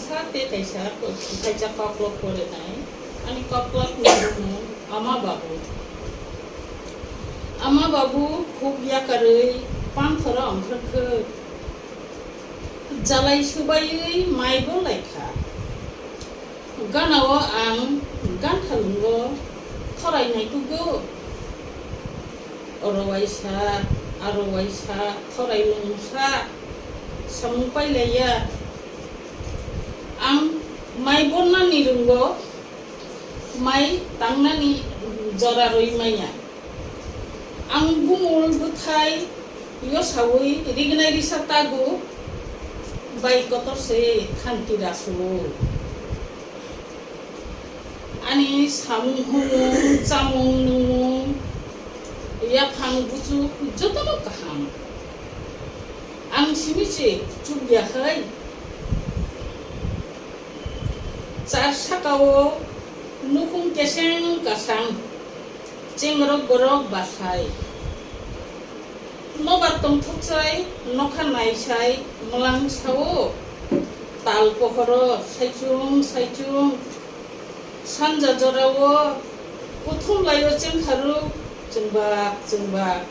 sate kaisa kaisa koklok pore nai ani koklok numu ama babu khub ya karei pan thora amkhakhe jalai subai maibo laikha ganao ang gan thalungo thorai nai tugo Arawaisa thorai lungsa sampai leya ang mai bonna ni rungo mai tangna ni jora roi maya ang bumul buthai yo sawi rignai risatago bai kotor se khanti rasu ani samu chamung numu ya khang buchu jotono kaham ang simiche chubya hai char sakao nukung keseng kasang chengrok gorok basai nobar tong thokchai nokha naisai molang sao tal pohoro saichung sanja jorao puthum layo chengkharu jengba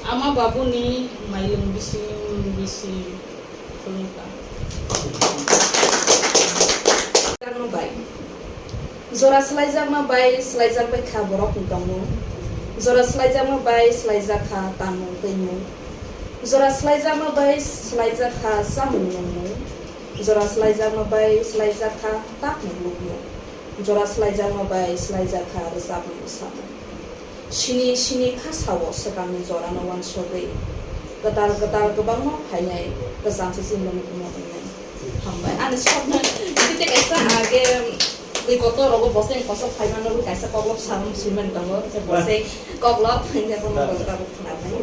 ama babuni mailung bisi tulungka karno bai jora slaijak ma bai slaijak bai kha borok tongo jora slaijak ma bai slaijak kha tamu teimu jora slaijak ma bai slaijak kha samu nomu jora slaijak ma bai slaijak kha tamu lugu jora slaijak ma bai slaijak kha rasabu samu sini khasawo sakami jora no wan sogai gatal gobang mo phainai kasam sisim lo mo nai hambai ani sabna dite kaisa age ui koto rogo boseng kosok phaiman ro kaisa koklop sam simen tango te boseng koklop ne kono kotra khna bai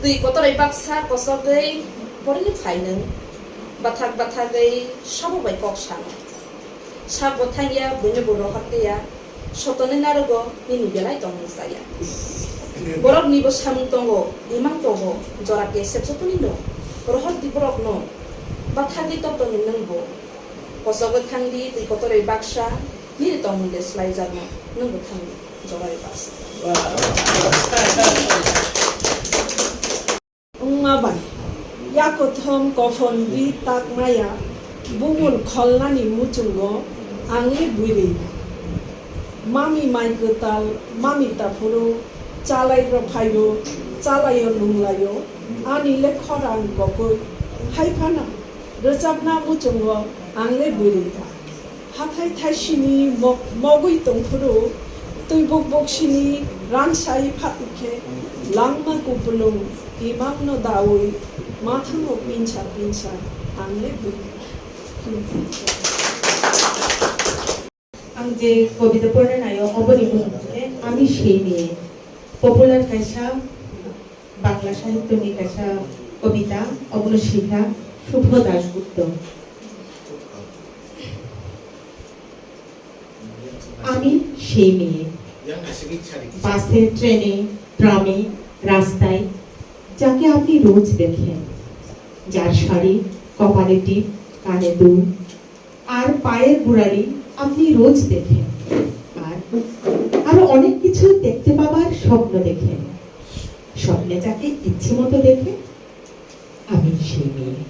dui koto rai baksa kosok dei porni phaineng bathak dei sabo bai kok sang sab bothangya bunyo boro hakya sotone narogo nini belai tong saya borok nibo samung tongo imang tongo jora ke sepsotoni no rohot di borok no bathagi totoni nengbo kosogo thangdi ti kotore baksa ni tong des lai jarno nengbo thangdi jora re bas ungmabai yakothom kofon bi tak maya bumul kholnani muchungo angli buiri mami mai ketal mami tapuru chalai ro phayo chalayo nunglayo ani le khorang gokoi haiphana rojabna muchungo angle buirita hathai thaisini mogui tongphuru tuibok boksini ransai phatikhe langma kupulung imamno dawi mathango pincha angle buirita যে কবিতা পড়ে নাই অবনিবন্ধে আমি সেই নিয়ে popular কাইসা Bangla সাহিত্য নিয়ে কাইসা কবিতা অবলশিখা শুভ দাশগুপ্ত আমি সেই মেয়ে বাসে ট্রেনে ট্রামে রাস্তায় যাকে আপনি রোজ দেখেন যার শাড়ি কপালে টিপ কানে দুল আর পায়ের গোড়ালি আপনি রোজ দেখেন আর আরো অনেক কিছু দেখতে পাবার স্বপ্ন দেখেন স্বপ্নে যাকে ইচ্ছে মতো দেখে আমি সেই মেয়ে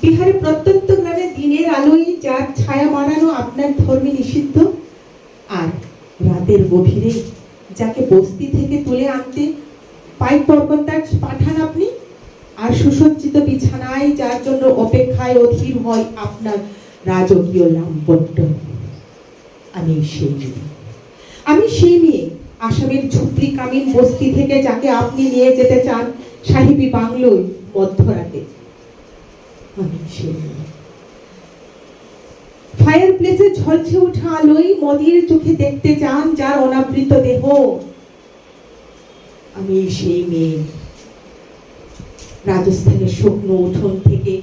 বিহারের প্রত্যন্ত গ্রামে দিনের আলোয় যার ছায়া মারানো আপনার ধর্মে নিষিদ্ধ আর রাতের গভীরে যাকে বস্তি থেকে তুলে আনতে পাইক পর্বতার পাঠান আপনি আর সুসজ্জিত বিছানায় যার জন্য অপেক্ষায় অধীর হয় আপনার রাজকীয় লাম্পট্য আমি সেই মেয়ে আসামের ঝুপড়ি কামিন বস্তি থেকে যাকে আপনি নিয়ে যেতে চান সাহিবি বাংলোয় মধ্যরাতে আমি সেই মেয়ে ফায়ার প্লেসে ঝলছে ওঠা আলোয় মদির চোখে দেখতে চান যার অনাবৃত দেহ আমি সেই মেয়ে রাজস্থানের শুকনো উঠোন থেকে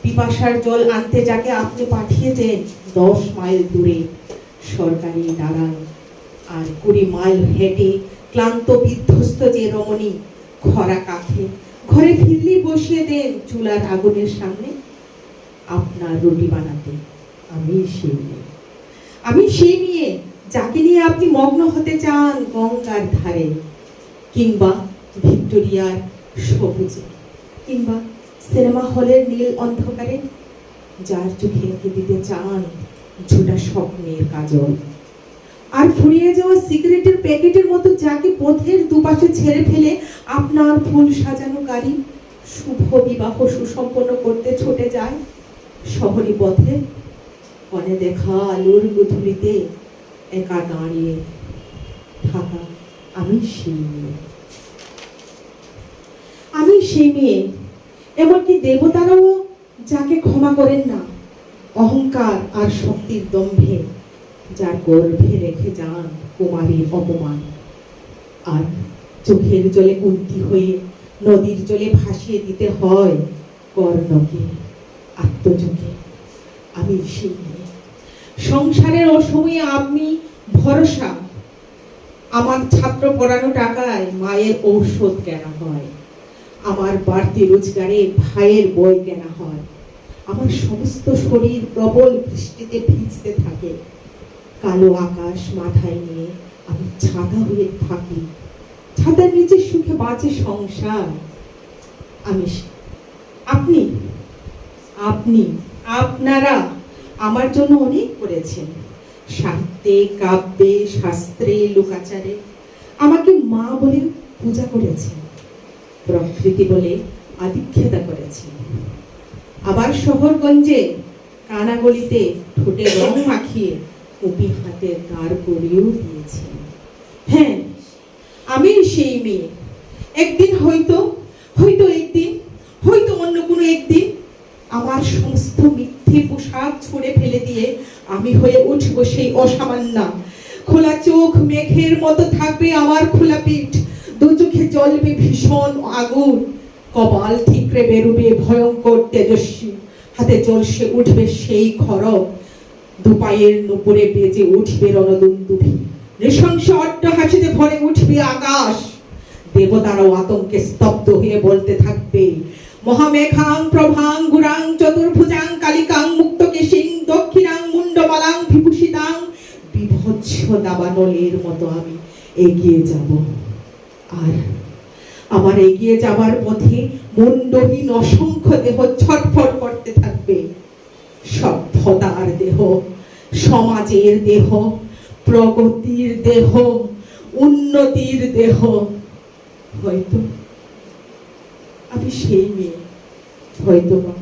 পিপাসার জল আনতে যাকে আপনি পাঠিয়ে দেন 10 মাইল দূরে সরকারি দালান আর 20 মাইল হেঁটে ক্লান্ত বিধ্বস্ত যে রমণী খরা কাছে ঘরে ফিরলি বসিয়ে দেন চুলার আগুনের সামনে আপনার রুটি বানাতে। আমি সেই মেয়ে যাকে নিয়ে আপনি মগ্ন হতে চান গঙ্গার ধারে, কিংবা ভিক্টোরিয়ার সবুজে, কিংবা সিনেমা হলের নীল অন্ধকারে, যার চোখে এঁকে দিতে চান ঝোটা স্বপ্নের কাজল। আর ফুরিয়ে যাওয়া সিগারেটের প্যাকেটের মতো যাকে পথের দুপাশে ছেড়ে ফেলে আপনার ফুল সাজানো গাড়ি শুভ বিবাহ সুসম্পন্ন করতে ছুটে যায় শহরী পথে, কনে দেখা আলোর গধূলিতে একা দাঁড়িয়ে থাকা। আমি সেই মেয়ে, এমনকি দেবতারাও যাকে ক্ষমা করেন না অহংকার আর শক্তির দম্ভে, যার গর্ভে রেখে যান কুমারীর অপমান, আর চোখের জলে কুন্তি হয়ে নদীর জলে ভাসিয়ে দিতে হয় কর্ণকে আত্মযোগে। আমি সেই মেয়ে, সংসারের অসময়ে আপনি ভরসা। আমার ছাত্র পড়ানো টাকায় মায়ের ঔষধ কেনা হয়, আমার বাড়তি রোজগারে ভাইয়ের বই কেনা হয়। আমার সমস্ত শরীর প্রবল বৃষ্টিতে ভিজতে থাকে, কালো আকাশ মাথায় নিয়ে আমি ছাতা হয়ে থাকি, ছাতার নিচে সুখে বাঁচে সংসার। আপনারা আমার জন্য অনেক করেছেন, সাহিত্যে, কাব্যে, শাস্ত্রে, লোকাচারে আমাকে মা বলে পূজা করেছেন, প্রকৃতি বলে আদিক্ষেতা করেছেন। আবার শহরগঞ্জে কানাগলিতে ঠোঁটে রং মাখিয়ে কপি হাতে দাঁড় করিয়েও দিয়েছেন। হ্যাঁ, আমি সেই মেয়ে। একদিন হয়তো অন্য কোনো একদিন আমার সমস্ত মিথ্যে পোশাক ছুঁড়ে ফেলে দিয়ে আমি হয়ে উঠবো সেই অসামান্যা। খোলা চোখ মেঘের মতো থাকবে আমার খোলা পিঠ, দু চোখে জ্বলবে ভীষণ আগুন, কপাল ঠিকরে বেরোবে ভয়ঙ্কর তেজস্বী, হাতে জ্বলসে উঠবে সেই খড়গ, দুপায়ের নুপুরে বেজে উঠবে রণদুন্দুভি, নৃশংস অট্টহাসিতে ভরে উঠবে আকাশ। দেবতারাও আতঙ্কে স্তব্ধ হয়ে বলতে থাকবে, মহামেঘাং প্রভাং গুরাং চতুর্ভুজাং কালিকাং মুক্তকেশিং দক্ষিণাং মুন্ডমালাং বিভূষিতাং। বিভৎস দাবানলের মতো আমি এগিয়ে যাব, আর আমার এগিয়ে যাবার পথে মুন্ডহীন অসংখ্য দেহ ছটফট করতে থাকবে। সভ্যতার দেহ, সমাজের দেহ, প্রগতির দেহ, উন্নতির দেহ। হয়তো আমি সেই মেয়ে, হয়তো বা